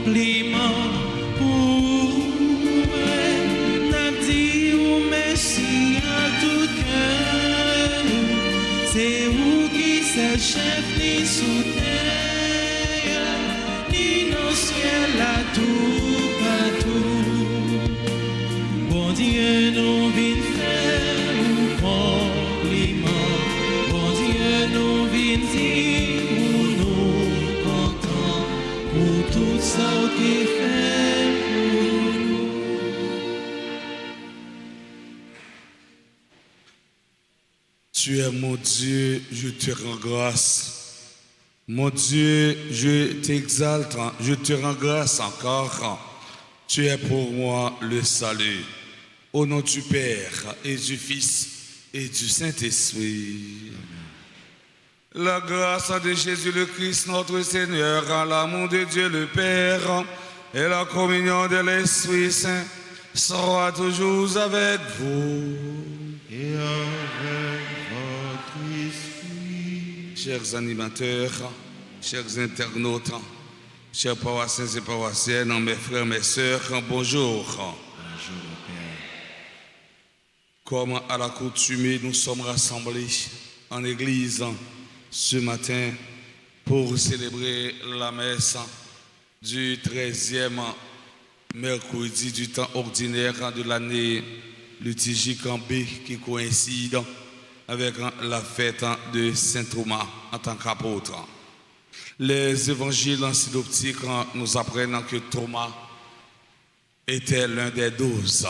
compliment pour vrai. N'a dit ou merci à tout cœur. C'est vous qui c'est chef ni sous terre, ni nos ciel à tout partout. Bon Dieu nous vient faire un compliment. Bon Dieu nous vient dire pour nous contents pour tout ça qu'il fait pour nous. Tu es mon Dieu, je te rends grâce. Mon Dieu, je t'exalte, je te rends grâce encore. Tu es pour moi le salut. Au nom du Père et du Fils et du Saint-Esprit. La grâce de Jésus le Christ, notre Seigneur, l'amour de Dieu le Père et la communion de l'Esprit Saint sera toujours avec vous. Et avec votre esprit. Chers animateurs, chers internautes, chers paroissiens et paroissiennes, mes frères, mes sœurs, bonjour. Bonjour, Père. Comme à l'accoutumée, nous sommes rassemblés en église ce matin pour célébrer la messe du 13e mercredi du temps ordinaire de l'année liturgique en B qui coïncide avec la fête de Saint Thomas en tant qu'apôtre. Les évangiles synoptiques nous apprennent que Thomas était l'un des 12.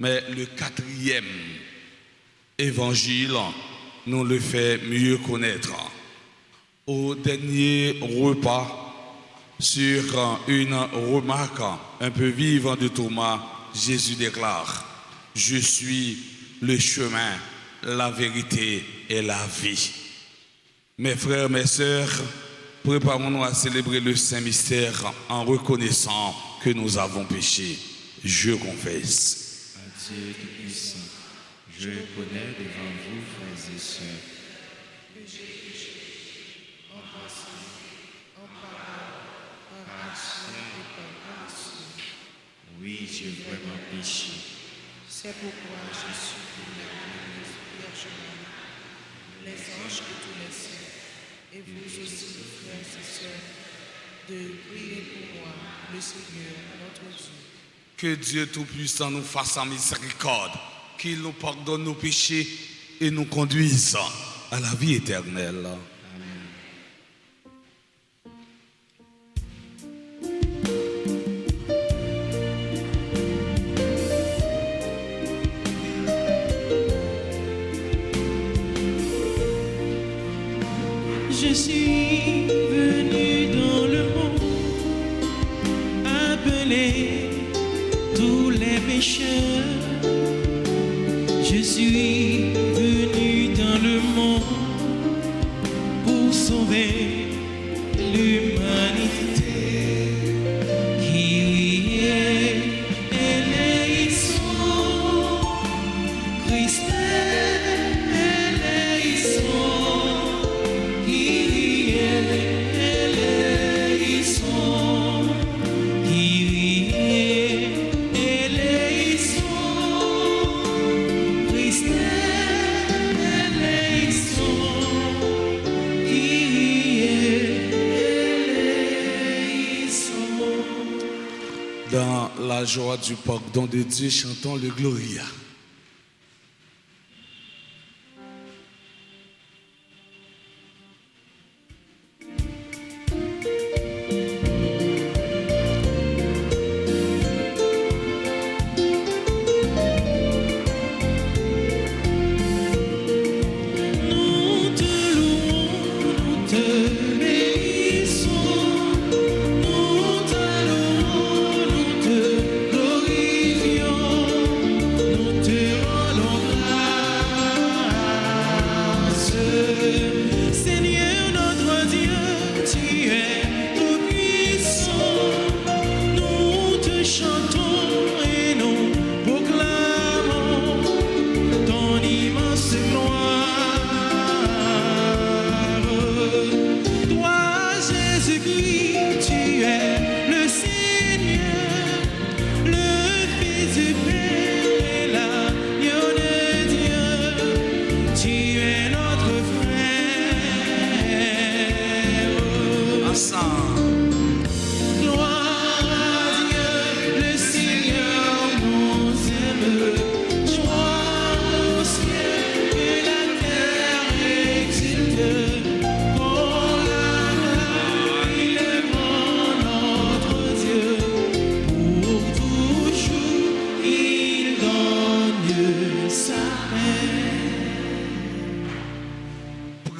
Mais le 4e évangile nous le fait mieux connaître. Au dernier repas, sur une remarque un peu vive de Thomas, Jésus déclare: je suis le chemin, la vérité et la vie. Mes frères, mes sœurs, préparons-nous à célébrer le Saint-Mystère en reconnaissant que nous avons péché. Je confesse. Dieu Tout-Puissant, je reconnais devant vous, frères et sœurs, que j'ai péché en pensée, en parole, par action et par omission. oui, j'ai vraiment péché. C'est pourquoi je supplie la Vierge Marie, les anges et tous les saints, et vous aussi, frères et sœurs, de prier pour moi, le Seigneur, notre Dieu. Que Dieu Tout-Puissant nous fasse en miséricorde, qu'il nous pardonne nos péchés et nous conduise à la vie éternelle. Je suis venu dans le monde appeler tous les pécheurs. Je suis venu dans le monde pour sauver l'humanité qui est éleison. Christ est éleison. Qui est éleison. Qui est éleison. Christ est éleison. Qui est éleison. Dans la joie du pardon de Dieu, chantons le Gloria. Nous te louons, nous te bénissons, nous te louons, nous te glorifions, nous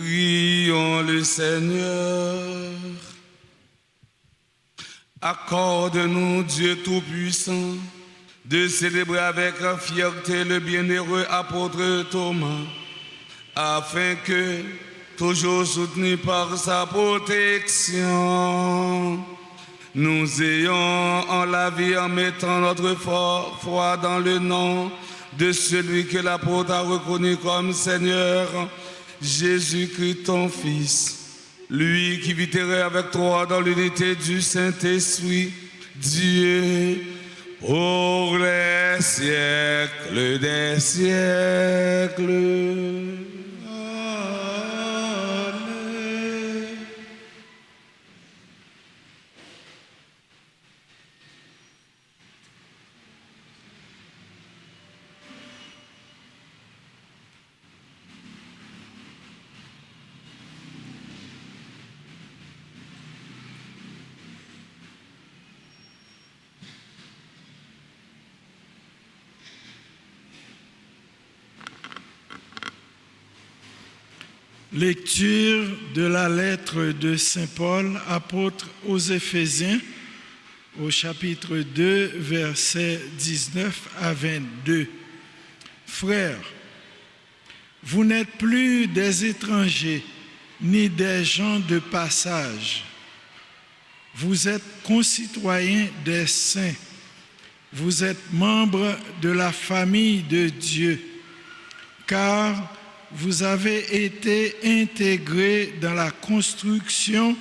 Prions le Seigneur. Accorde-nous, Dieu Tout-Puissant, de célébrer avec fierté le bienheureux apôtre Thomas, afin que, toujours soutenu par sa protection, nous ayons en la vie en mettant notre foi dans le nom de celui que l'apôtre a reconnu comme Seigneur, Jésus-Christ ton Fils, lui qui vit avec toi dans l'unité du Saint-Esprit, Dieu, pour les siècles des siècles. Amen. Lecture de la lettre de Saint Paul, apôtre aux Éphésiens, au chapitre 2, versets 19 à 22. Frères, vous n'êtes plus des étrangers ni des gens de passage. Vous êtes concitoyens des saints. Vous êtes membres de la famille de Dieu, car vous avez été intégrés dans la construction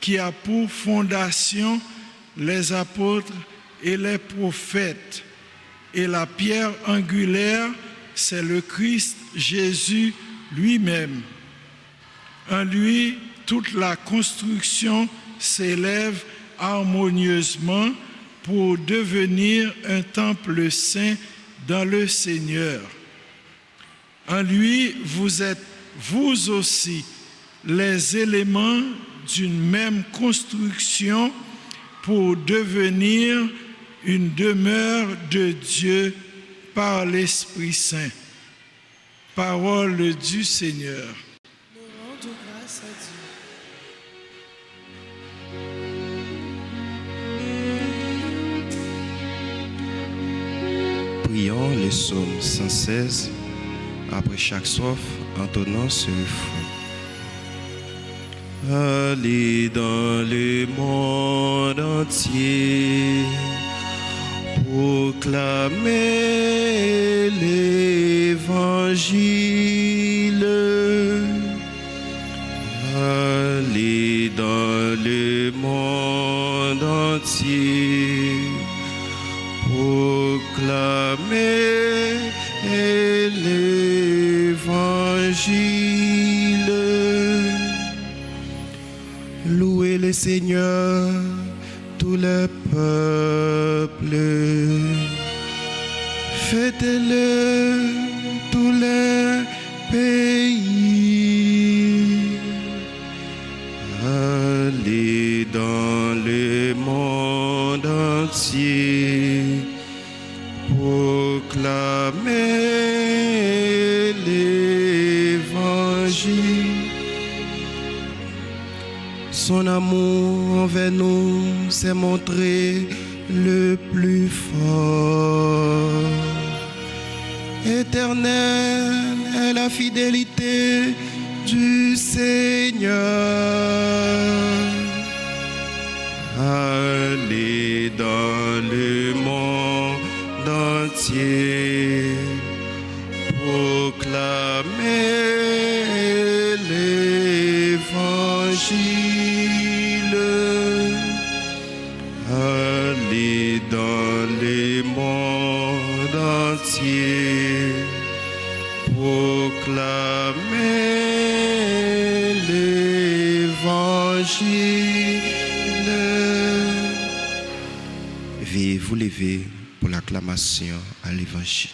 qui a pour fondation les apôtres et les prophètes. Et la pierre angulaire, c'est le Christ Jésus lui-même. En lui, toute la construction s'élève harmonieusement pour devenir un temple saint dans le Seigneur. En lui, vous êtes, vous aussi, les éléments d'une même construction pour devenir une demeure de Dieu par l'Esprit Saint. Parole du Seigneur. Nous rendons grâce à Dieu. Prions les psaumes 116 après chaque strophe en donnant ce refrain. Allez dans le monde entier, proclamer l'évangile. Allez dans le monde entier, proclamer l'évangile. Louez le Seigneur, tout le peuple. Fêtez-le, tous les pays. Allez dans le monde entier, proclamer l'évangile. Son amour envers nous s'est montré le plus fort. Éternelle est la fidélité du Seigneur. Allez dans le monde entier, proclamer l'évangile. Allez dans le monde entier, proclamer l'évangile. Veuillez vous lever pour l'acclamation à l'évangile.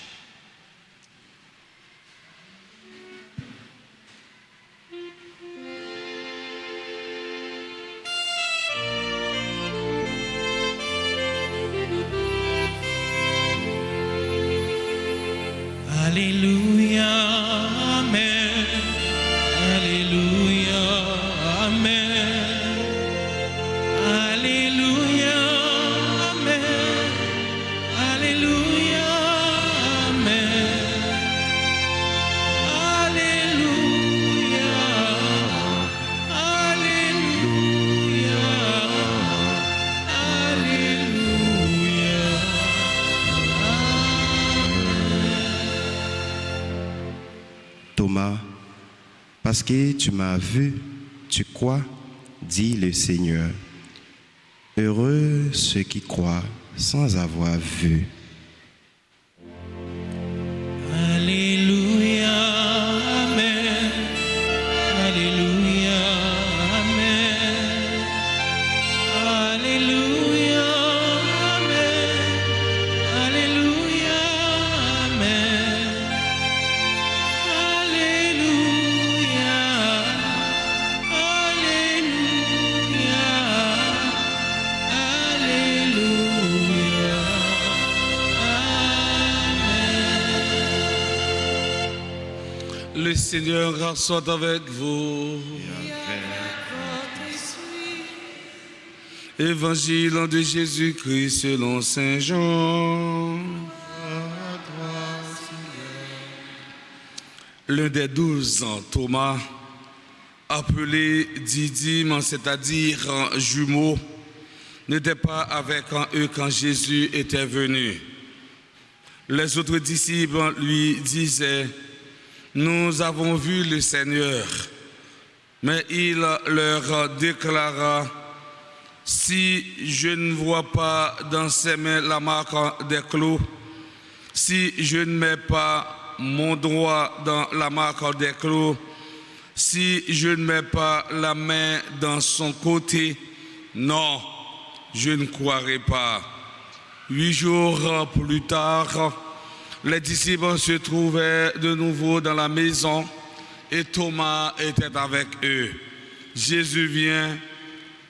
Alléluia, Amen, Alléluia. Thomas, parce que tu m'as vu, tu crois, dit le Seigneur. Heureux ceux qui croient sans avoir vu. Alléluia, Amen. Alléluia, Amen. Alléluia, Amen. Alléluia, Amen. Alléluia, Alléluia, Alléluia, Amen. Le Seigneur soit avec vous. Votre esprit, Évangile de Jésus-Christ selon Saint Jean. L'un des 12, Thomas, appelé Didyme, c'est-à-dire jumeau, n'était pas avec eux quand Jésus était venu. Les autres disciples lui disaient: nous avons vu le Seigneur. Mais il leur déclara: si je ne vois pas dans ses mains la marque des clous, si je ne mets pas mon doigt dans la marque des clous, si je ne mets pas la main dans son côté, non, je ne croirai pas. 8 jours plus tard, les disciples se trouvaient de nouveau dans la maison et Thomas était avec eux. Jésus vient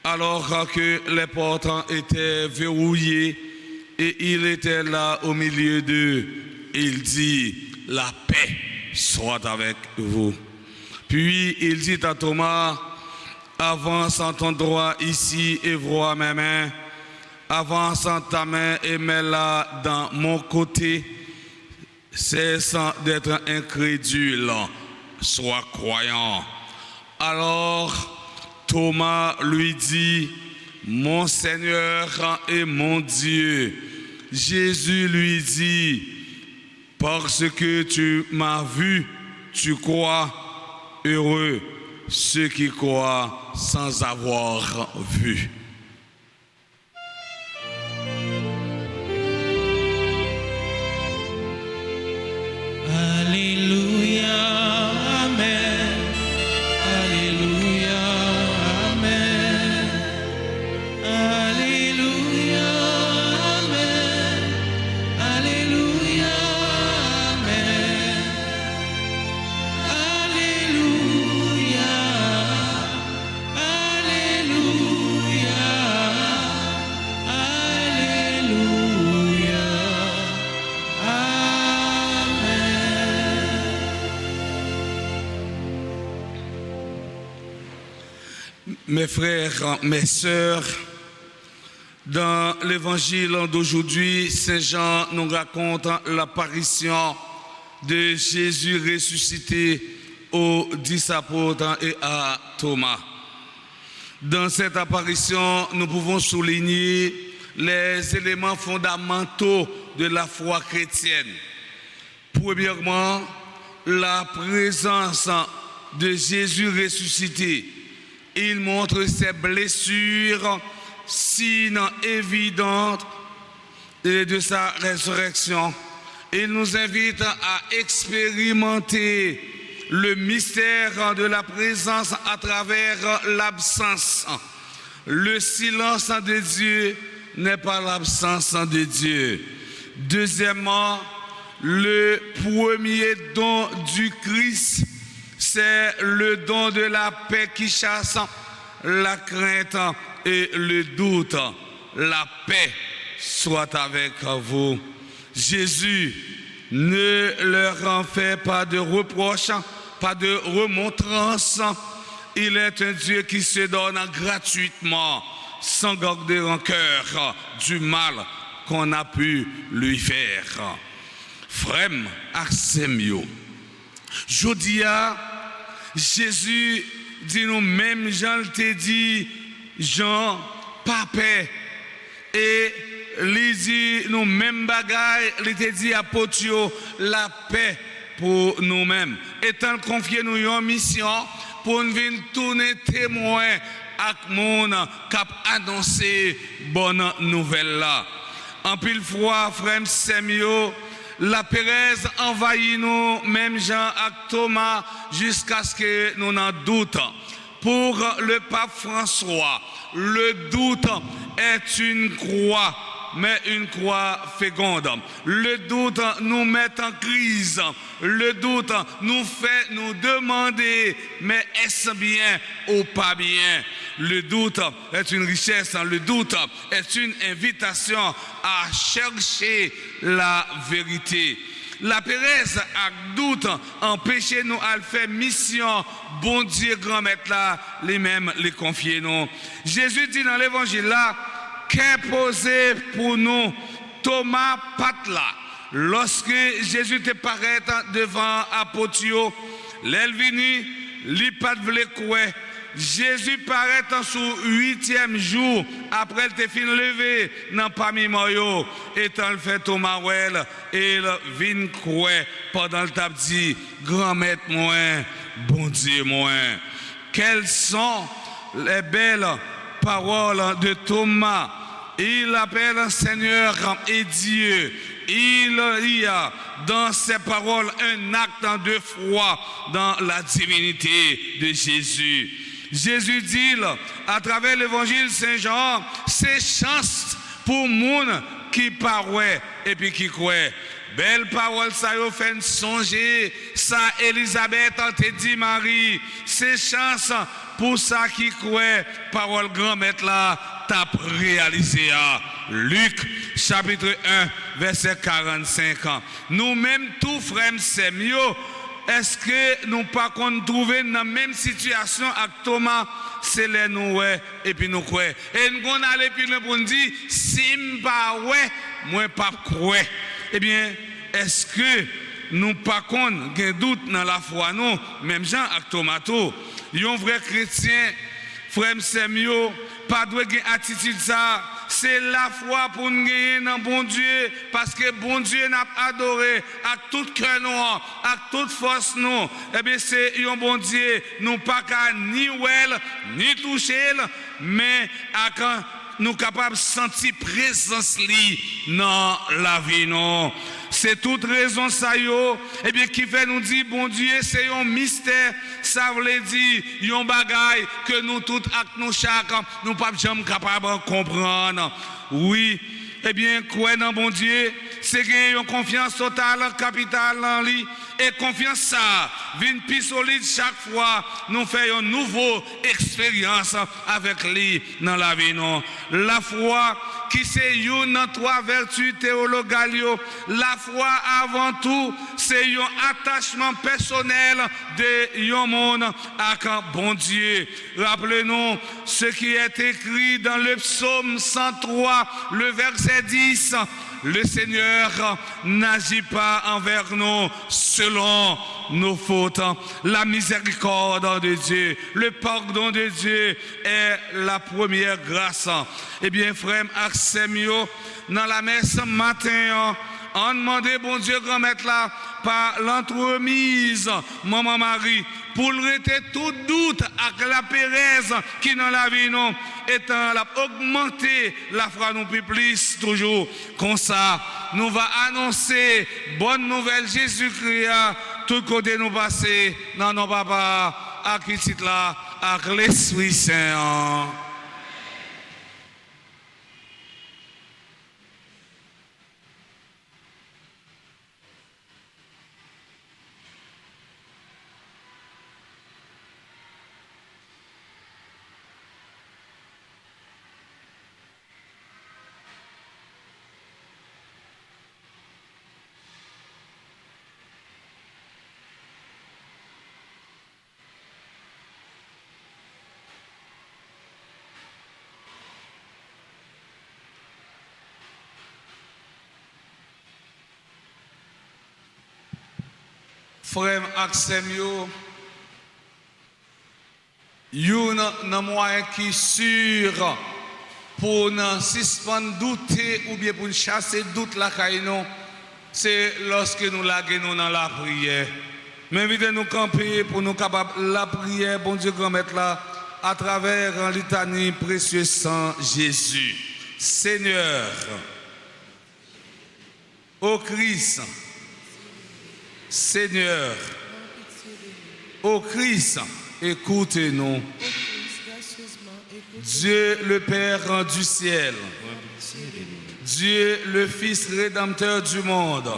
alors que les portes étaient verrouillées et il était là au milieu d'eux. Il dit: la paix soit avec vous. Puis il dit à Thomas: avance en ton droit ici et vois mes mains. Avance en ta main et mets-la dans mon côté. Cesse d'être incrédule, sois croyant. Alors Thomas lui dit: mon Seigneur et mon Dieu. Jésus lui dit: parce que tu m'as vu, tu crois. Heureux ceux qui croient sans avoir vu. Alléluia, Amen. Alléluia, Amen. Alléluia, Amen. Alléluia, Amen. Alléluia, Alléluia, Alléluia, Mes frères, mes sœurs, dans l'évangile d'aujourd'hui, Saint Jean nous raconte l'apparition de Jésus ressuscité aux 10 apôtres et à Thomas. Dans cette apparition, nous pouvons souligner les éléments fondamentaux de la foi chrétienne. Premièrement, la présence de Jésus ressuscité. Il montre ses blessures, signes évidents de sa résurrection. Il nous invite à expérimenter le mystère de la présence à travers l'absence. Le silence de Dieu n'est pas l'absence de Dieu. Deuxièmement, le premier don du Christ, c'est le don de la paix qui chasse la crainte et le doute. La paix soit avec vous. Jésus ne leur en fait pas de reproches, pas de remontrances. Il est un Dieu qui se donne gratuitement, sans garder en cœur du mal qu'on a pu lui faire. Frère Arsemio, Jodia, Jésus dit nous même Jean t'a dit, Jean, pas paix. Et il dit nous même bagaille, il t'a dit à Potio, la paix pour nous-mêmes. Étant confié nous une mission pour nous venir tourner témoin à monde cap annoncer bonne nouvelle là. En pile fois, frère Semio, la Pérez envahit nous, même Jean et Thomas, jusqu'à ce que nous n'en doutons. Pour le pape François, le doute est une croix, mais une croix féconde. Le doute nous met en crise. Le doute nous fait nous demander, mais est-ce bien ou pas bien? Le doute est une richesse. Le doute est une invitation à chercher la vérité. La Pérez a doute empêcher nous à faire mission. Bon Dieu, grand maître là, les mêmes les confier nous. Jésus dit dans l'évangile là, qu'est posé pour nous Thomas Patla. Lorsque Jésus te paraît devant Apotio, l'elvini, li pat vle koué. Jésus paraît sur 8e jour après le fin levé dans parmi moyo étant le fait Thomas Well et le vin koué pendant le tap dit grand maître moi bon Dieu moi. Quelles sont les belles paroles de Thomas? Il appelle Seigneur et Dieu. Il y a dans ses paroles un acte de foi dans la divinité de Jésus. Jésus dit à travers l'évangile Saint-Jean, c'est chance pour monde qui paraît et puis qui croit. Belle parole, ça y fait songer, ça Élisabeth a te dit Marie, c'est chance pour ça qui croit, parole grand-maître là, t'as réalisé à Luc chapitre 1, verset 45. Nous-mêmes, tous frères, c'est mieux. Est-ce que nous pas qu'on trouve dans la même situation avec Thomas, c'est les nous et puis nous croyons. Et nous allons puis nous pour dire, si je pas ouais, moi pas croire. Eh bien, est-ce que nous pas qu'on gain doute dans la foi nous, même Jean avec Thomas, un vrai chrétien, frère Semio, pas de attitude ça. C'est la foi pour nous gagner dans bon Dieu, parce que bon Dieu n'a adoré à tout cœur nous, à toute force nous. Eh bien, c'est un bon Dieu, nous pas qu'à ni well, ni toucher, mais à quand nous capables de sentir présence dans la vie non. C'est toute raison ça yo, eh bien qui fait nous dire bon Dieu c'est un mystère, ça veut dire un bagaille que nous tous avec nous chaque nous pas jamais capable de comprendre. Oui, eh bien quoi dans bon Dieu, c'est gagner une confiance totale capitale en lui et confiance ça vient plus solide chaque fois nous faisons une nouvelle expérience avec lui dans la vie non. La foi qui c'est une dans trois vertus théologales. La foi avant tout, c'est un attachement personnel de un monde avec un bon Dieu. Rappelez-nous ce qui est écrit dans le psaume 103, le verset 10. Le Seigneur n'agit pas envers nous selon nos fautes. La miséricorde de Dieu, le pardon de Dieu est la première grâce. Eh bien, frère Axemio, dans la messe matin, on demandait bon Dieu grand maître là par l'entremise maman Marie pour arrêter tout doute avec la Pérez qui dans la vie non étant la augmenter la foi nous plus toujours comme ça nous va annoncer bonne nouvelle Jésus-Christ tout côté nous passer dans nos papa à Christ là avec l'Esprit Saint. Frère Axemio, yon nan moyen qui sûr pour nous suspendre douter ou bien pour chasser doute la caille non c'est lorsque nous laguons dans la prière. Mais invitez nous camper pour nous capables la prière, bon Dieu grand maître là, à travers un litanie précieux sang Jésus. Seigneur, ô Christ, Seigneur, ô Christ, écoutez-nous. Ô Christ, gracieusement, écoute Dieu le Père du ciel, Dieu le Fils rédempteur du monde,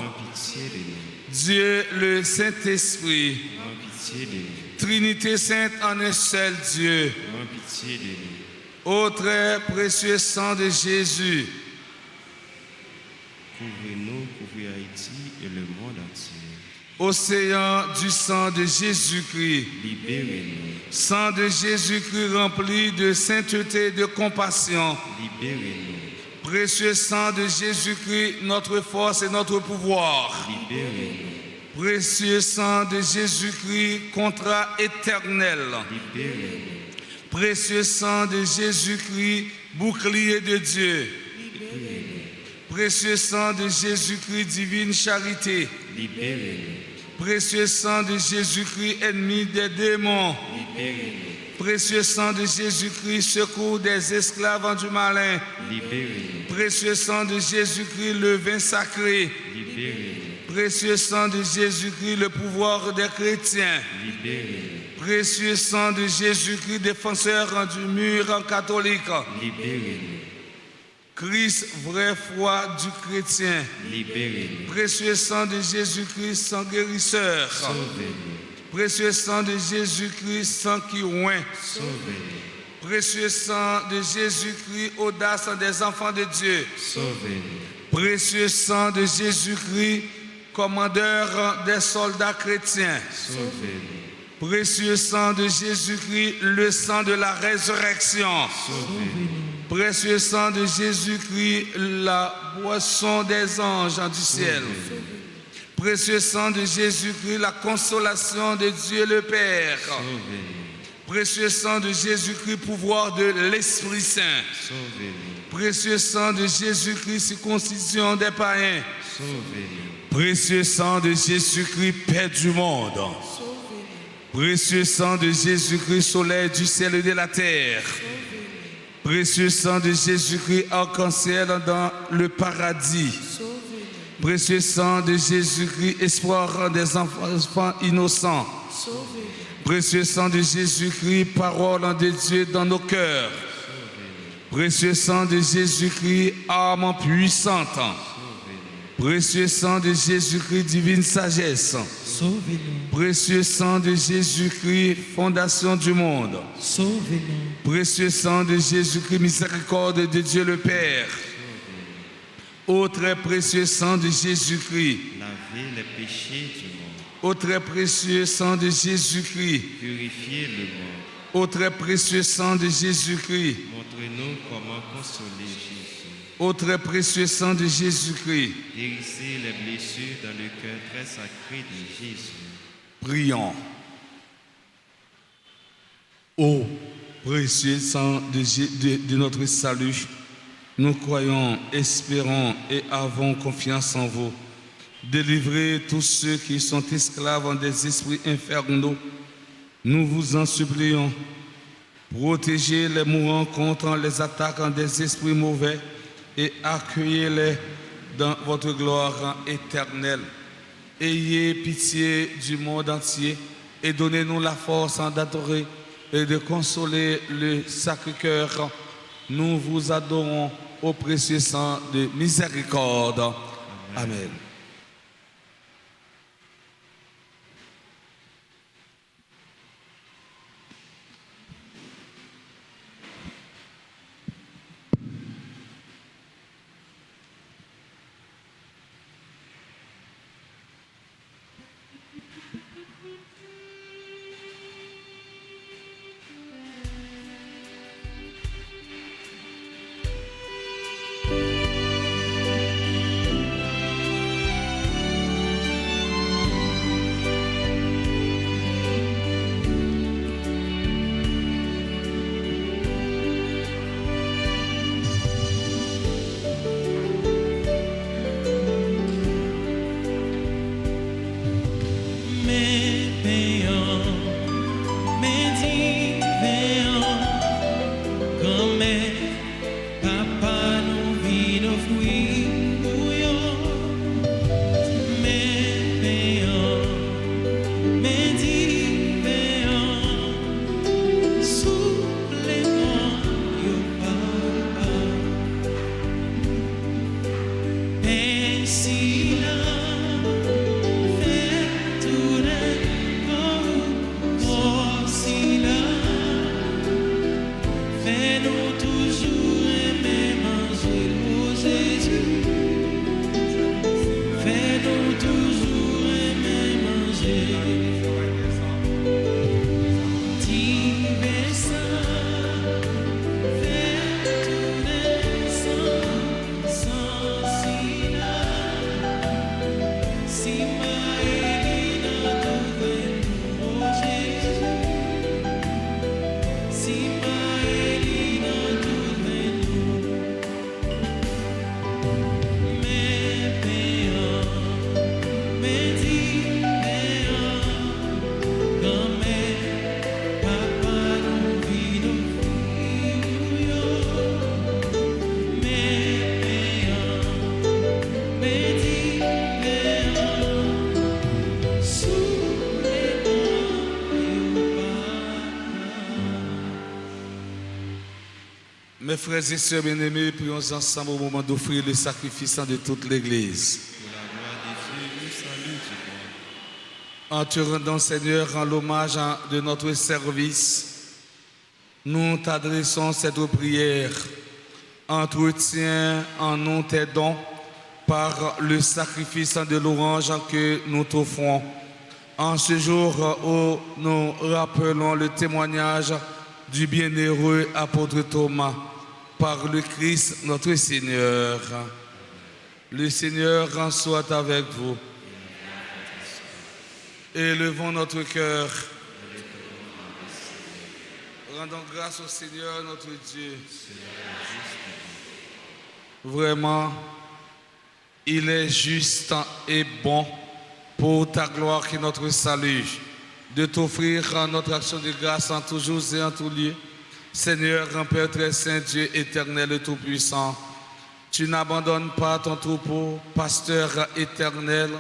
Dieu le Saint-Esprit, Trinité sainte en un seul Dieu, ô très précieux sang de Jésus, Couvrez-nous, couvrez Haïti et le monde entier. océan du sang de Jésus-Christ, Libérez-nous, sang de Jésus-Christ rempli de sainteté et de compassion, libérez-nous, précieux sang de Jésus-Christ, notre force et notre pouvoir. libérez-nous, Précieux sang de Jésus-Christ, contrat éternel. libérez-nous, Précieux sang de Jésus-Christ, bouclier de Dieu. Précieux sang de Jésus-Christ, divine charité. libérez-nous, Précieux sang de Jésus-Christ, ennemi des démons. libérez-nous, Précieux sang de Jésus-Christ, secours des esclaves du malin. libérez-nous, Précieux sang de Jésus-Christ, le vin sacré. libérez-nous, Précieux sang de Jésus-Christ, le pouvoir des chrétiens. libérez-nous, Précieux sang de Jésus-Christ, défenseur du mur catholique. libérez-nous, Christ, vraie foi du chrétien. libérez-nous, Précieux sang de Jésus-Christ, sang guérisseur. sauvez-nous, Précieux sang de Jésus-Christ, sang qui oint. sauvez-nous, Précieux sang de Jésus-Christ, audace des enfants de Dieu. sauvez-nous, Précieux sang de Jésus-Christ, commandeur des soldats chrétiens. sauvez-nous, Précieux sang de Jésus-Christ, le sang de la résurrection. sauvez-nous, Précieux sang de Jésus-Christ, la boisson des anges du ciel. Précieux sang de Jésus-Christ, la consolation de Dieu le Père. sauvez-nous, Précieux sang de Jésus-Christ, pouvoir de l'Esprit Saint. sauvez-nous, Précieux sang de Jésus-Christ, circoncision des païens. sauvez-nous, Précieux sang de Jésus-Christ, paix du monde. Précieux sang de Jésus-Christ, soleil du ciel et de la terre. Précieux sang de Jésus-Christ, arc-en-ciel dans le paradis. Précieux sang de Jésus-Christ, espoir des enfants innocents. Précieux sang de Jésus-Christ, parole de Dieu dans nos cœurs. Précieux sang de Jésus-Christ, arme puissante. Précieux sang de Jésus-Christ, divine sagesse. Sauvez-nous, Précieux sang de Jésus-Christ, fondation du monde. sauvez-nous, Précieux sang de Jésus-Christ, miséricorde de Dieu le Père. Ô très précieux sang de Jésus-Christ, lavez les péchés du monde, ô très précieux sang de Jésus-Christ, purifiez le monde, ô très précieux sang de Jésus-Christ, montrez-nous comment consoler Jésus, ô très précieux sang de Jésus-Christ. guérissez les blessures dans le cœur très sacré de Jésus. Prions. Ô précieux sang de notre salut, nous croyons, espérons et avons confiance en vous. Délivrez tous ceux qui sont esclaves des esprits infernaux. Nous vous en supplions. Protégez les mourants contre les attaques des esprits mauvais et accueillez-les dans votre gloire éternelle. Ayez pitié du monde entier et donnez-nous la force d'adorer et de consoler le Sacré-Cœur. Nous vous adorons au précieux sang de miséricorde. Amen. Mes frères et sœurs bien-aimés, prions ensemble au moment d'offrir le sacrifice de toute l'Église. En te rendant, Seigneur, en l'hommage de notre service, nous t'adressons cette prière. Entretiens en nous tes dons par le sacrifice de l'orange que nous t'offrons. En ce jour où nous rappelons le témoignage du bienheureux apôtre Thomas, par le Christ notre Seigneur. Le Seigneur soit avec vous. Élevons notre cœur. Rendons grâce au Seigneur notre Dieu. Vraiment, il est juste et bon pour ta gloire et notre salut de t'offrir notre action de grâce en tout jour et en tout lieu. Seigneur, Père très saint, Dieu éternel et tout-puissant, tu n'abandonnes pas ton troupeau, pasteur éternel,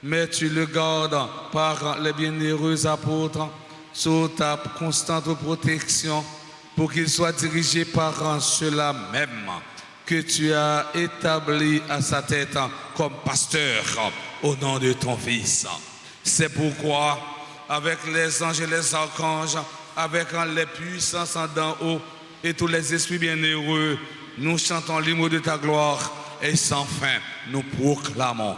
mais tu le gardes par les bienheureux apôtres sous ta constante protection pour qu'il soit dirigé par ceux-là même que tu as établi à sa tête comme pasteur au nom de ton Fils. C'est pourquoi, avec les anges et les archanges, avec les puissances d'en haut et tous les esprits bienheureux, nous chantons l'hymne de ta gloire et sans fin nous proclamons.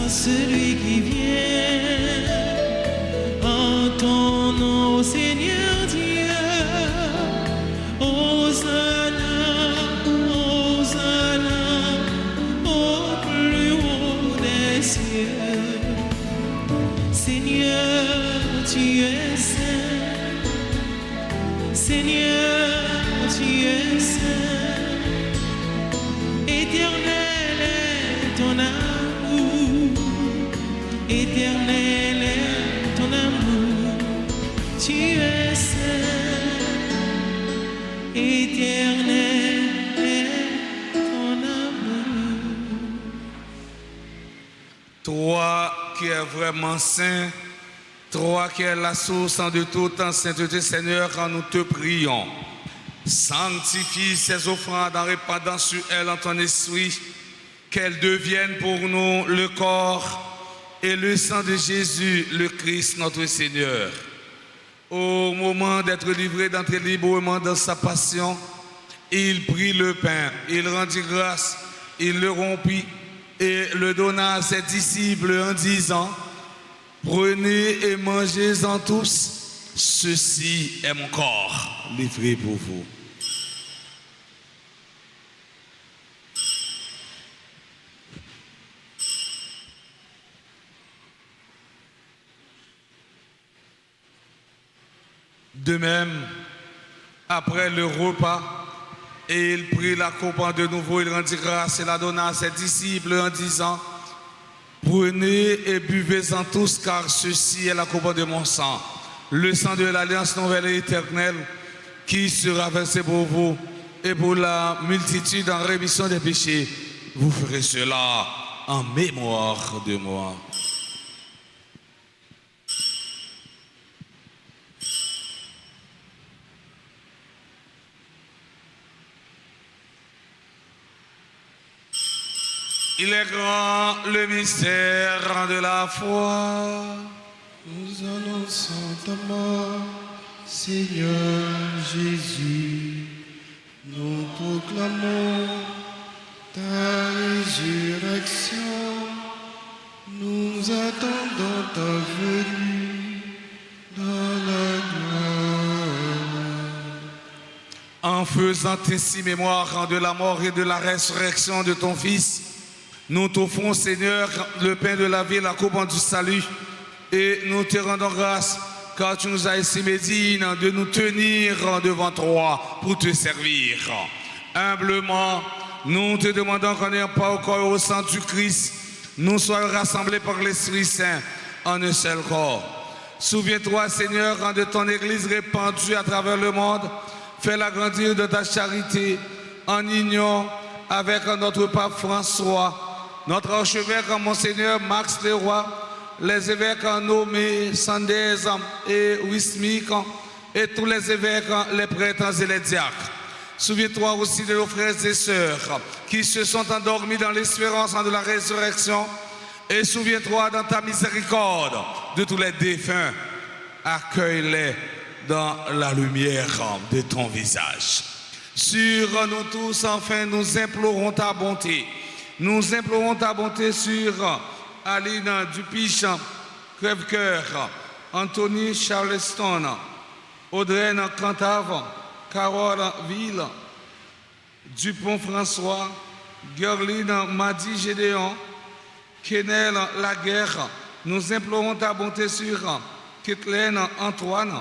Celui qui vient en ton nom, Seigneur Dieu. Hosanna, Hosanna, au plus haut des cieux. Seigneur, tu es saint. Seigneur, tu es saint. Éternel est ton âme. Éternel est ton amour, tu es saint. Éternel est ton amour. Toi qui es vraiment saint, toi qui es la source de toute sainteté, Seigneur, nous te prions. Sanctifie ces offrandes en répandant sur elles en ton esprit, qu'elles deviennent pour nous le corps et le sang de Jésus, le Christ, notre Seigneur. Au moment d'être livré, d'entrer librement dans sa passion, il prit le pain, il rendit grâce, il le rompit et le donna à ses disciples en disant: prenez et mangez-en tous, ceci est mon corps livré pour vous. De même, après le repas, et il prit la coupe de nouveau, il rendit grâce et la donna à ses disciples en disant: prenez et buvez-en tous, car ceci est la coupe de mon sang, le sang de l'alliance nouvelle et éternelle, qui sera versé pour vous et pour la multitude en rémission des péchés. Vous ferez cela en mémoire de moi. Il est grand le mystère de la foi. Nous annonçons ta mort, Seigneur Jésus. nous proclamons ta résurrection, nous attendons ta venue dans la gloire. En faisant ainsi mémoire de la mort et de la résurrection de ton Fils, nous t'offrons, Seigneur, le pain de la vie et la coupe du salut, et nous te rendons grâce car tu nous as estimé dignes de nous tenir devant toi pour te servir. Humblement, nous te demandons qu'en n'ayant pas au corps et au sang du Christ, nous soyons rassemblés par l'Esprit Saint en un seul corps. Souviens-toi, Seigneur, de ton Église répandue à travers le monde. Fais-la grandir de ta charité en union avec notre pape François, notre archevêque Monseigneur Max Leroy, les évêques nommés Sanders et Wismik et tous les évêques, les prêtres et les diacres. Souviens-toi aussi de nos frères et sœurs qui se sont endormis dans l'espérance de la résurrection, et souviens-toi dans ta miséricorde de tous les défunts. Accueille-les dans la lumière de ton visage. Sur nous tous, enfin, nous implorons ta bonté. Nous implorons ta bonté sur Aline Dupiche, Crève-Cœur, Anthony Charleston, Audrey Cantave, Carole Ville, Dupont François, Gerline Madi Gédéon, Kenel Laguerre. Nous implorons ta bonté sur Kathleen Antoine,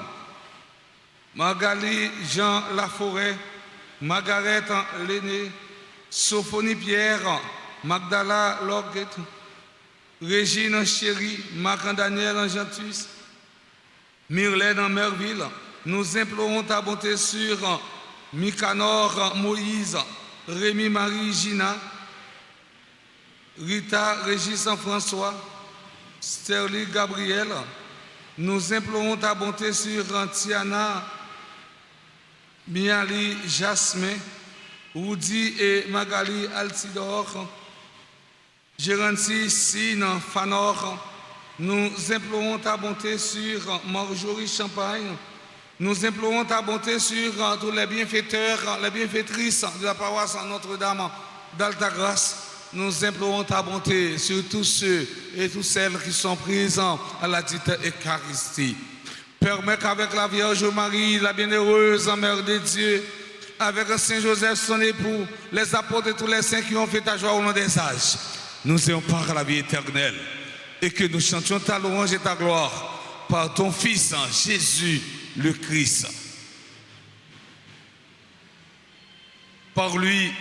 Magali Jean Laforêt, Margaret Lenné, Sophonie Pierre, Magdala Loguet, Régine Chéri, Marc-Daniel Angentus, Myrlène Merville. Nous implorons ta bonté sur Micanor Moïse, Rémi Marie Gina, Rita Régis François, Sterling Gabriel. Nous implorons ta bonté sur Tiana Miali Jasmin, Woody et Magali Altidor, Gérancy Sine Fanor. Nous implorons ta bonté sur Marjorie Champagne. Nous implorons ta bonté sur tous les bienfaiteurs, les bienfaitrices de la paroisse Notre-Dame d'Altagrace. Nous implorons ta bonté sur tous ceux et toutes celles qui sont présents à la dite Eucharistie. Permets qu'avec la Vierge Marie, la bienheureuse Mère de Dieu, avec Saint Joseph, son époux, les apôtres et tous les saints qui ont fait ta joie au long des âges, nous ayons part à la vie éternelle et que nous chantions ta louange et ta gloire par ton Fils Jésus le Christ. Par lui,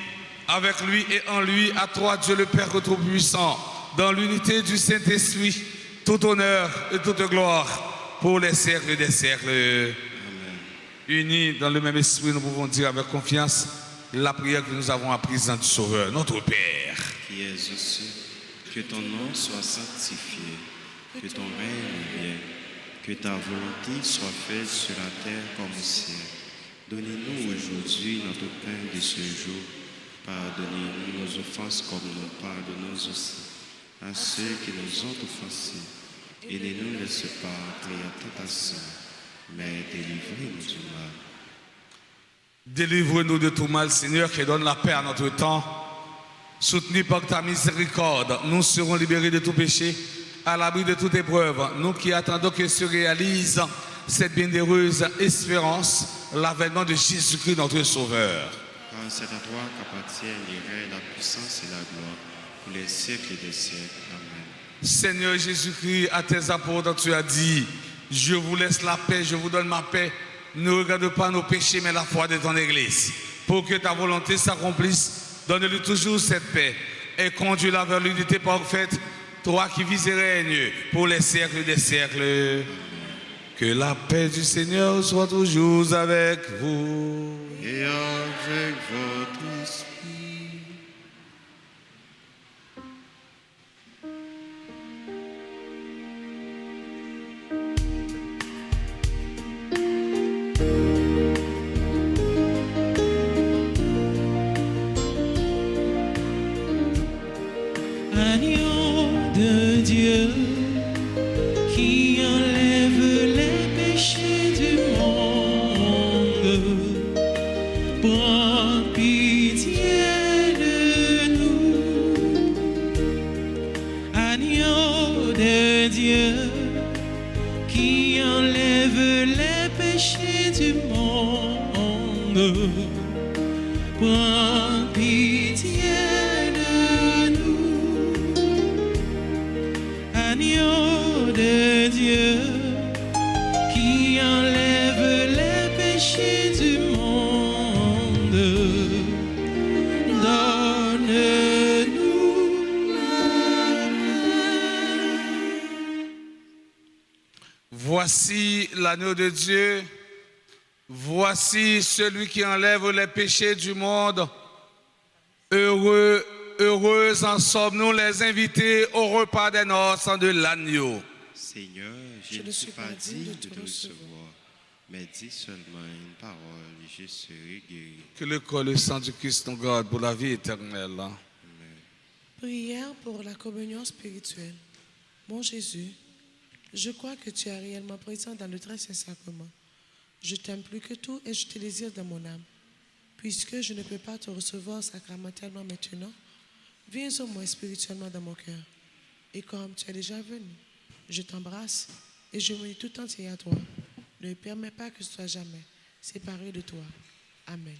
avec lui et en lui, à toi Dieu le Père Tout-Puissant, dans l'unité du Saint-Esprit, tout honneur et toute gloire pour les siècles des siècles. Amen. Unis dans le même esprit, nous pouvons dire avec confiance la prière que nous avons apprise dans du Sauveur, notre Père. Qui es aux cieux, que ton nom soit sanctifié, que ton règne vienne, que ta volonté soit faite sur la terre comme au ciel. Donnez-nous aujourd'hui notre pain de ce jour. Pardonnez-nous nos offenses comme nous pardonnons aussi à ceux qui nous ont offensés. Et ne nous laisse pas entrer en tentation, mais délivrez-nous du mal. Délivre-nous de tout mal, Seigneur, qui donne la paix à notre temps. Soutenus par ta miséricorde, nous serons libérés de tout péché, à l'abri de toute épreuve. Nous qui attendons que se réalise cette bienheureuse espérance, l'avènement de Jésus-Christ, notre Sauveur. Car c'est à toi qu'appartiennent les règnes, la puissance et la gloire, pour les siècles des siècles. Amen. Seigneur Jésus-Christ, à tes apôtres, tu as dit, je vous laisse la paix, je vous donne ma paix. Ne regarde pas nos péchés, mais la foi de ton Église. Pour que ta volonté s'accomplisse, donne-lui toujours cette paix et conduis-la vers l'unité parfaite, toi qui vis et règnes pour les siècles des siècles. Amen. Que la paix du Seigneur soit toujours avec vous. Et avec votre esprit. Agneau de Dieu qui enlève les péchés du monde, prends péchés du monde. Prends pitié de nous, agneau de Dieu, qui enlève les péchés du monde. Donne-nous la paix. Voici l'agneau de Dieu. Voici celui qui enlève les péchés du monde. Heureux, heureux en sommes-nous les invités au repas des noces de l'agneau. Seigneur, je ne suis pas digne de te recevoir, mais dis seulement une parole et je serai guéri. Que le corps et le sang du Christ nous garde pour la vie éternelle. Prière pour la communion spirituelle. Mon Jésus, je crois que tu es réellement présent dans le très saint sacrement. Je t'aime plus que tout et je te désire dans mon âme. Puisque je ne peux pas te recevoir sacramentellement maintenant, viens au moins spirituellement dans mon cœur. Et comme tu es déjà venu, je t'embrasse et je me lis tout entier à toi. Ne permets pas que je sois jamais séparé de toi. Amen.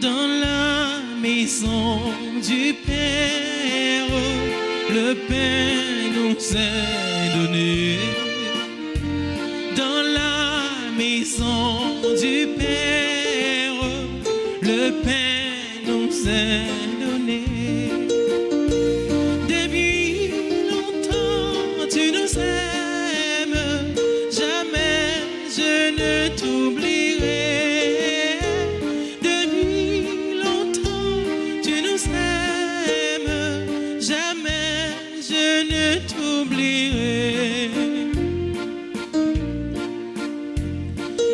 Dans la maison du Père, le pain nous est donné. Dans la maison du Père, le pain nous est donné. Depuis longtemps tu nous aimes, jamais je ne t'oublierai.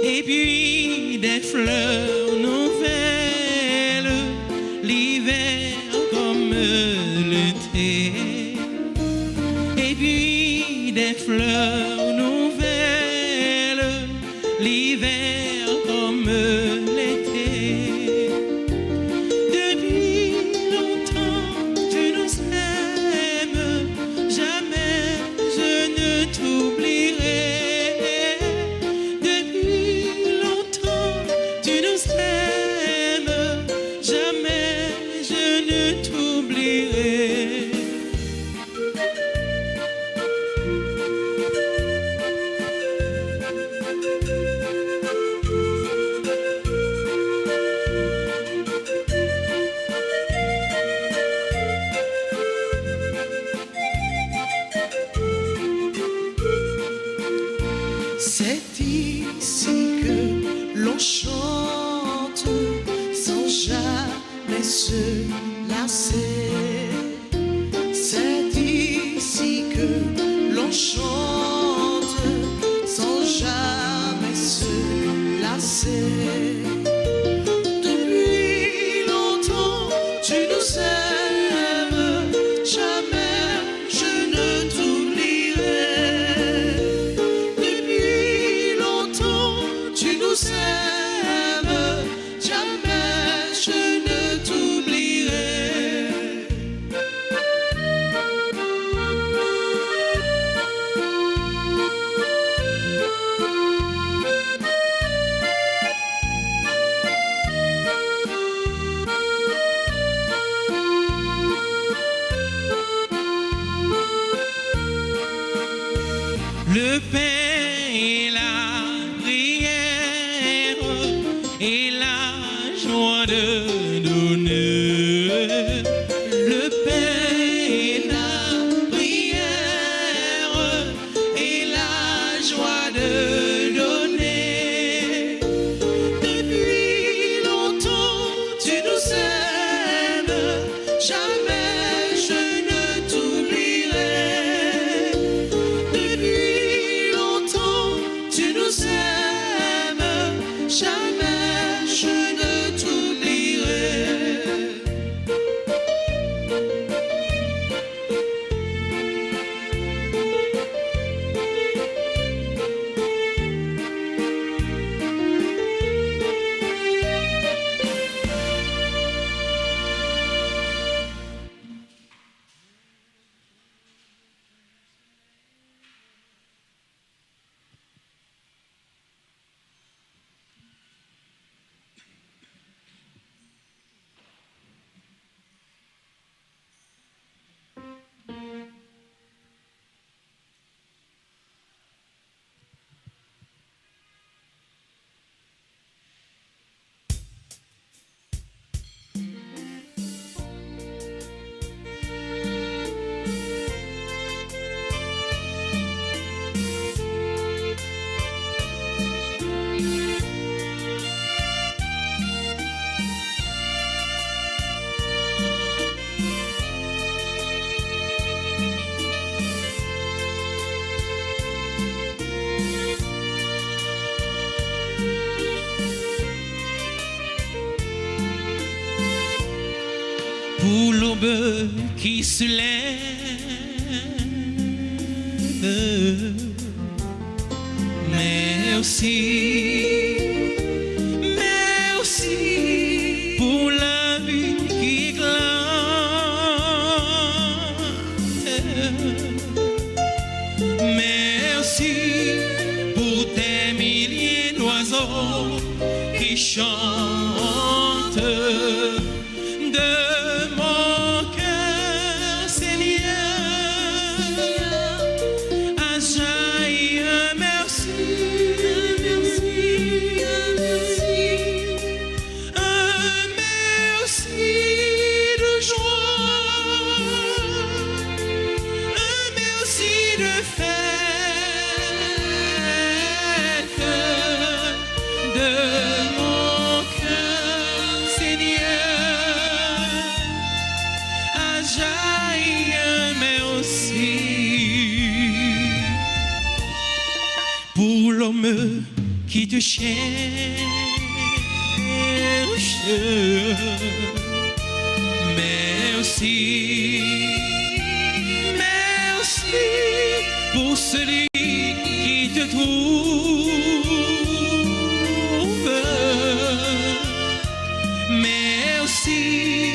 Et puis des fleurs nouvelles, l'hiver comme l'été. Et puis des fleurs nouvelles, l'hiver comme l'été. Depuis longtemps tu nous aimes, jamais je ne t'oublierai. C'est ici que l'on chante sans jamais se lasser. C'est ici que l'on chante sans jamais se lasser. Depuis longtemps tu nous aimes, jamais je ne t'oublierai. Tu nous aimes, jamais je ne t'oublierai. Le pain et la prière et la joie de donner. Le pain et la prière et la joie de donner. Depuis longtemps tu nous aimes, jamais je ne t'oublierai. tombe, qui se lève. Merci, merci pour la vie qui éclate. Merci pour tes milliers d'oiseaux qui chantent de mon cœur, Seigneur. Ajaï, un merci, un merci de joie, un merci de fête de mon cœur, Seigneur. Ajaï, un merci pour l'homme qui te cherche. Merci, merci pour celui qui te trouve. Merci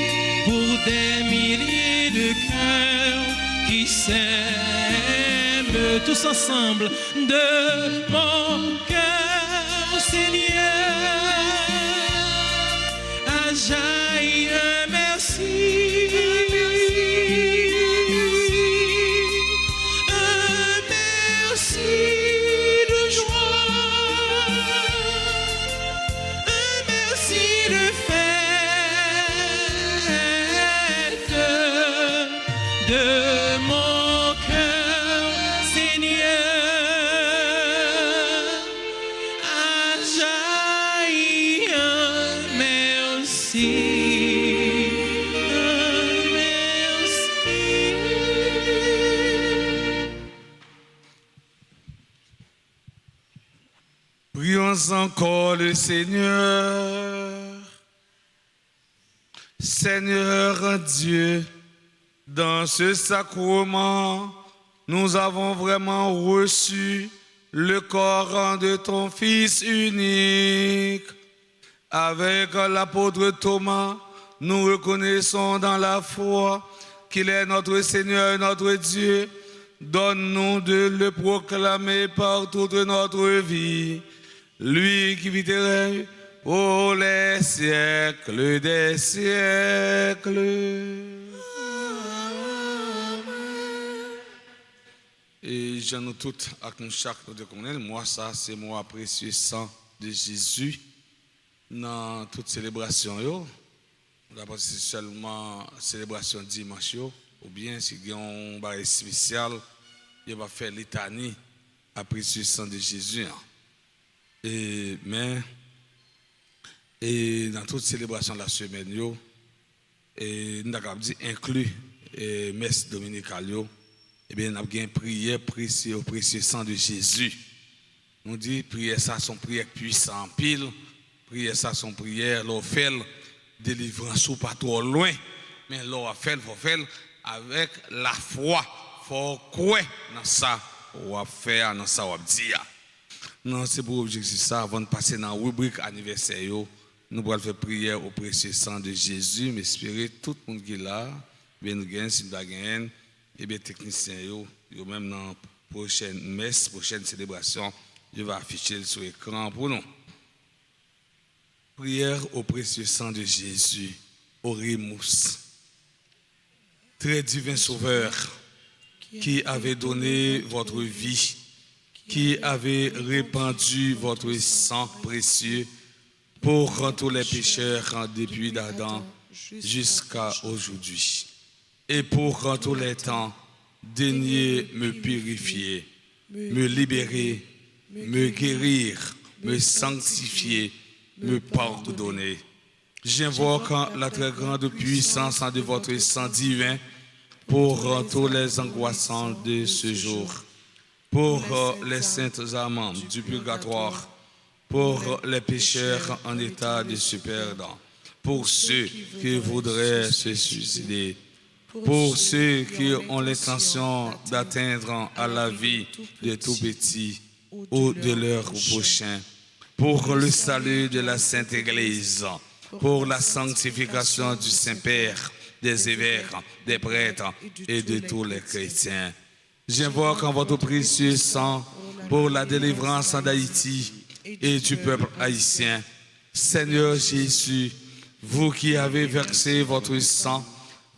pour des milliers de cœurs qui s'aiment tous ensemble de mon cœur, Seigneur. Ajaï, un merci, un merci de joie, un merci de fête de mon cœur, Seigneur. Ajaï, un merci, un merci. Prions encore le Seigneur. Seigneur Dieu, dans ce sacrement, nous avons vraiment reçu le corps de ton Fils unique. Avec l'apôtre Thomas, nous reconnaissons dans la foi qu'il est notre Seigneur et notre Dieu. Donne-nous de le proclamer par toute notre vie. Lui qui vit et règne pour les siècles des siècles. Et j'en nous toutes avec nous chaque de connaître. Moi, ça, c'est mon précieux sang de Jésus dans toute célébration. D'abord, c'est seulement célébration dimanche, ou bien si il y a un bail spécial, il va faire litanie à précieux sang de Jésus. Et dans toute célébration de la semaine, et nous avons dit inclus messe dominicale, et bien nous avons une prière précieuse au précieux sang de Jésus. Nous dit prière ça son prière puissante pile, prière ça son prière l'offel délivrance ou pas trop loin, mais l'offel faut faire avec la foi, faut croire dans ça, ou faire dans ça ou dire. Non, c'est pour objectif ça, avant de passer dans la rubrique anniversaire, nous allons faire prière au précieux sang de Jésus, mais espérer tout le monde qui est là, bien nous gagnons, si nous gagnons, et bien techniciens, même dans la prochaine messe, prochaine célébration, je vais afficher sur l'écran pour nous. Prière au précieux sang de Jésus, Oremus, très divin Sauveur, qui avez donné votre vie, qui avez répandu votre sang précieux pour tous les pécheurs depuis d'Adam jusqu'à aujourd'hui. Et pour tous les temps, daignez me purifier, me libérer, me guérir, me sanctifier, me pardonner. J'invoque la très grande puissance de votre sang divin pour tous les angoissants de ce jour, pour les saintes âmes du purgatoire, pour les pécheurs en état de se perdre, pour ceux qui voudraient se suicider, pour ceux qui ont l'intention d'atteindre à la vie de tout petit ou de leur prochain, pour le salut de la Sainte Église, pour la sanctification du Saint-Père, des évêques, des prêtres et de tous les chrétiens. J'invoque en votre précieux sang pour la délivrance d'Haïti et du peuple haïtien. Seigneur Jésus, vous qui avez versé votre sang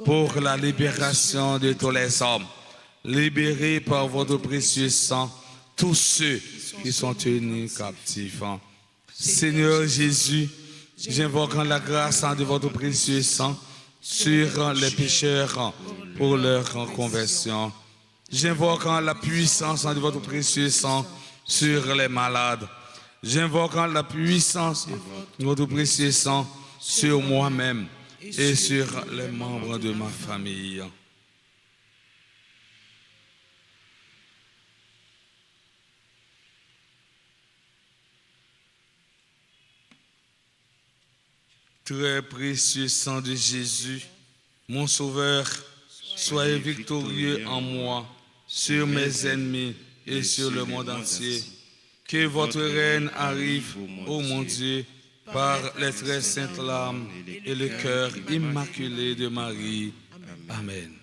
pour la libération de tous les hommes, libérez par votre précieux sang tous ceux qui sont tenus captifs. Seigneur Jésus, j'invoque la grâce de votre précieux sang sur les pécheurs pour leur conversion. J'invoque la puissance de votre précieux sang sur les malades. J'invoque la puissance de votre précieux sang sur moi-même et sur les membres de ma famille. Très précieux sang de Jésus, mon Sauveur, soyez victorieux en moi, sur mes ennemis et sur le monde entier. Que votre règne arrive, ô mon Dieu, par les très saintes larmes et le cœur immaculé de Marie. Amen.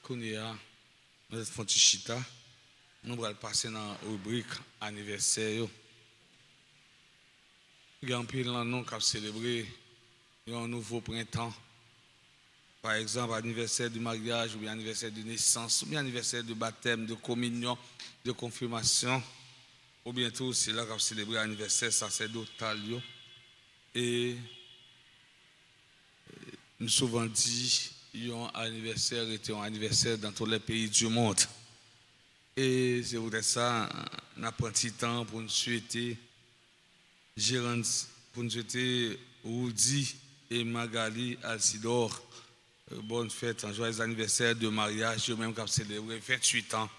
Kounia, nous êtes Fontichita. Nous allons passer dans la rubrique anniversaire. Il y a un pile de nom qui a célébré un nouveau printemps. Par exemple, anniversaire du mariage, ou bien anniversaire de naissance, ou bien anniversaire de baptême, de communion, de confirmation. Ou bientôt, c'est là qu'on célèbre l'anniversaire sacerdotal. Et nous souvent dit, un anniversaire était un anniversaire dans tous les pays du monde. Et c'est pour ça, on a pris un petit temps pour nous souhaiter, pour nous souhaiter Rudy et Magali Alcidor. Bonne fête, un joyeux anniversaire de mariage, eux-mêmes qui ont célébré 28 ans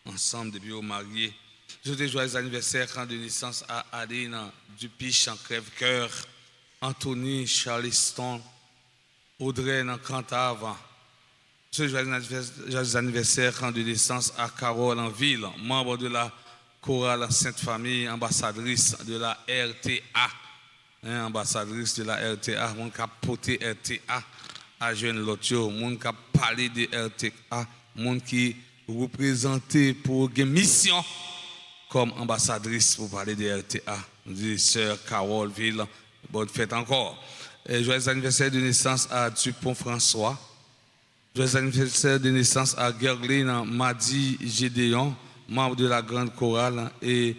ensemble depuis au marié. Je souhaite joyeux anniversaire de naissance à Aline Dupiche en Crève-Cœur, Anthony Charleston, Audrey en Cantave. Je souhaite joyeux anniversaire de naissance à Carole en Ville, membre de la chorale Sainte Famille, ambassadrice de la RTA. Ambassadrice de la RTA, mon cap porté RTA. À jeune Lotio, monde qui a parlé de RTA, monde qui représenté pour une mission comme ambassadrice pour parler de RTA. Nous disons sœur Carole Ville, bonne fête encore. Et joyeux anniversaire de naissance à Dupont François. Joyeux anniversaire de naissance à Gerline Madi Gédéon, membre de la grande chorale et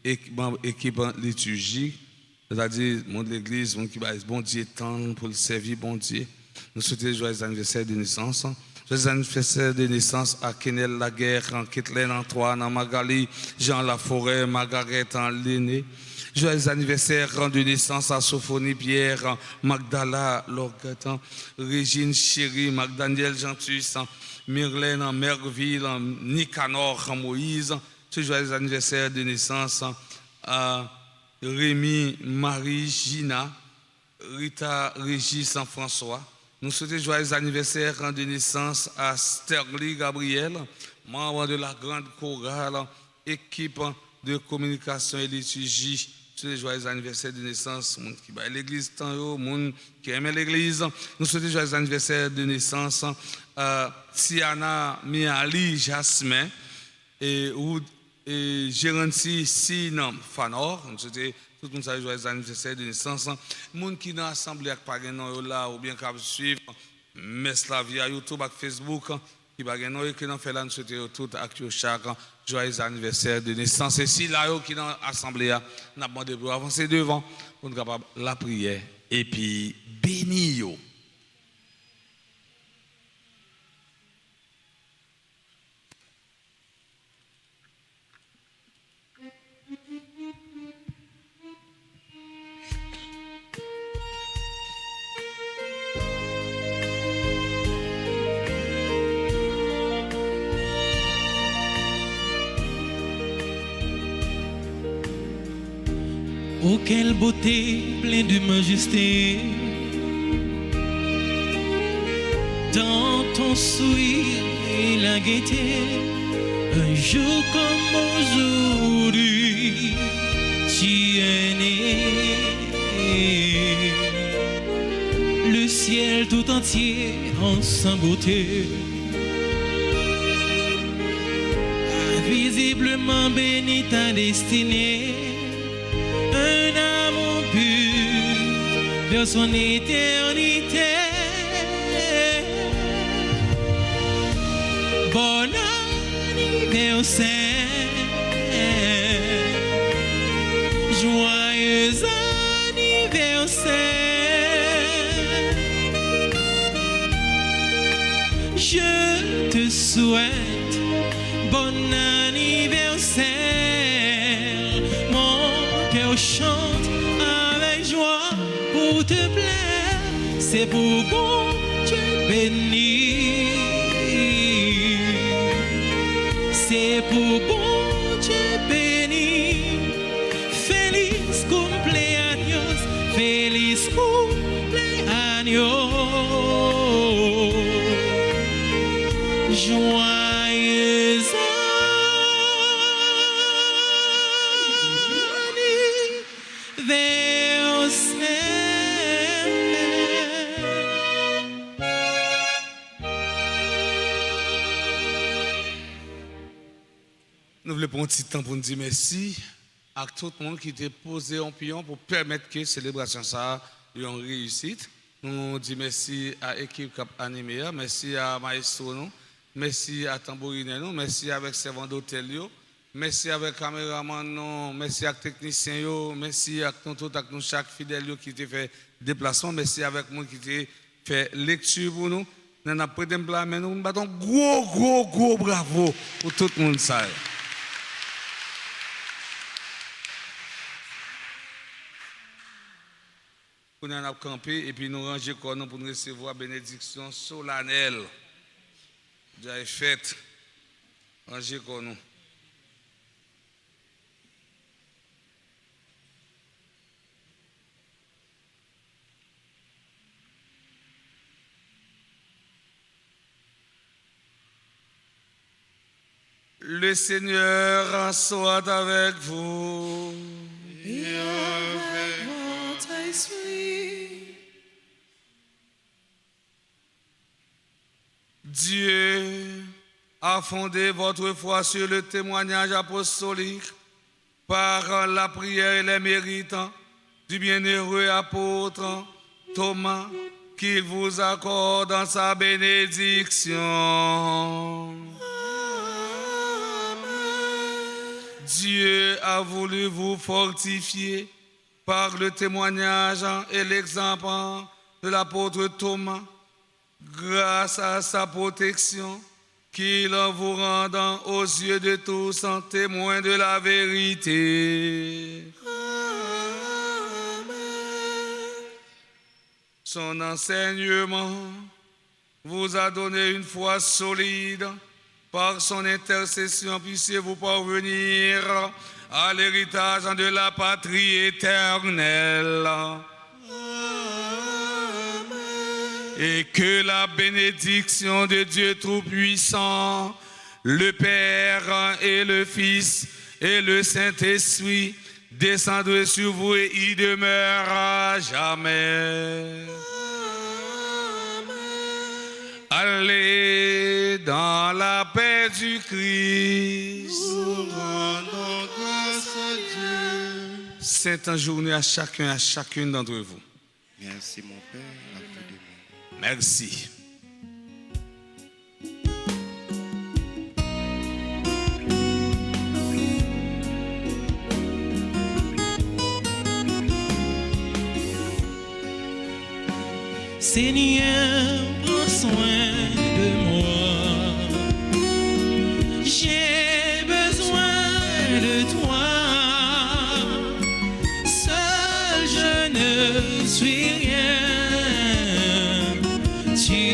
équipe liturgique. C'est-à-dire, monde de l'église, monde qui va bon Dieu temps pour le servir, bon Dieu. Nous souhaitons joyeux anniversaire de naissance. Joyeux anniversaire de naissance à Kenel Laguerre, Kathleen Antoine, Magali, Jean Laforêt, Margaret Lenné. Joyeux anniversaire de naissance à Sophonie Pierre, Magdala Lorgatan, Régine Chéri, Magdaniel Gentus, Myrlène Merville, Nicanor Moïse. Joyeux anniversaire de naissance à Rémi Marie Gina, Rita Régis François. Nous souhaitons joyeux anniversaire de naissance à Sterling Gabriel, membre de la grande chorale, équipe de communication et liturgie. Tous les joyeux anniversaire de naissance, monde qui va à l'église, monde qui aime l'église. Nous souhaitons joyeux anniversaire de naissance à Tiana Miali Jasmin et Géranti Sinam Fanor. Nous souhaitons tout le monde a joyeux anniversaire de naissance. Les gens qui dans l'assemblée avec pas là ou bien qui suivent messe la via YouTube et Facebook qui pas et qui n'ont fait là nous souhaitons tout avec chaque joyeux anniversaire de naissance. Et si là qui dans l'assemblée n'a demandé pour avancer devant pour capable la prière et puis bénir. Oh, quelle beauté, pleine de majesté. Dans ton sourire et la gaieté, un jour comme aujourd'hui, tu es né. Le ciel tout entier en sa beauté, visiblement béni ta destinée. Un amour pur vers son éternité. Bon anniversaire, joyeux anniversaire. Je te souhaite bon anniversaire. Mon cœur chante avec joie pour te plaire. C'est pour bon Dieu béni. C'est pour bon Dieu béni. Feliz cumpleaños, feliz cumpleaños. Joyeux Nous voulons prendre un petit temps pour nous dire merci à tout le monde qui était posé en pion pour permettre que la célébration ça ait une réussite. Nous disons merci à l'équipe qui a animé, merci à Maestro, merci à Tambourine, merci avec servant d'hôtel, merci avec caméraman, merci avec technicien, merci à nous chaque fidèle qui a fait déplacement, merci avec moi qui a fait lecture pour nous. Nous avons pris des plats, mais nous battons gros bravo pour tout le monde ça. Nous avons campé et puis nous ranger pour nous recevoir la bénédiction solennelle. Déjà faite. Ranger pour nous. Le Seigneur soit avec vous. Et avec votre esprit. Dieu a fondé votre foi sur le témoignage apostolique par la prière et les mérites du bienheureux apôtre Thomas, qu'il vous accorde dans sa bénédiction. Dieu a voulu vous fortifier par le témoignage et l'exemple de l'apôtre Thomas, grâce à sa protection, qu'il vous rend aux yeux de tous en témoin de la vérité. Amen. Son enseignement vous a donné une foi solide. Par son intercession, puissiez-vous parvenir à l'héritage de la patrie éternelle. Amen. Et que la bénédiction de Dieu Tout-Puissant, le Père et le Fils et le Saint-Esprit descendent sur vous et y demeurent à jamais. Allez dans la paix du Christ. Nous rendons grâce à Dieu. Sainte journée à chacun, à chacune d'entre vous. Merci mon Père, infiniment. Merci. Seigneur, prends soin de moi. J'ai besoin de toi. Seul je ne suis rien. Tu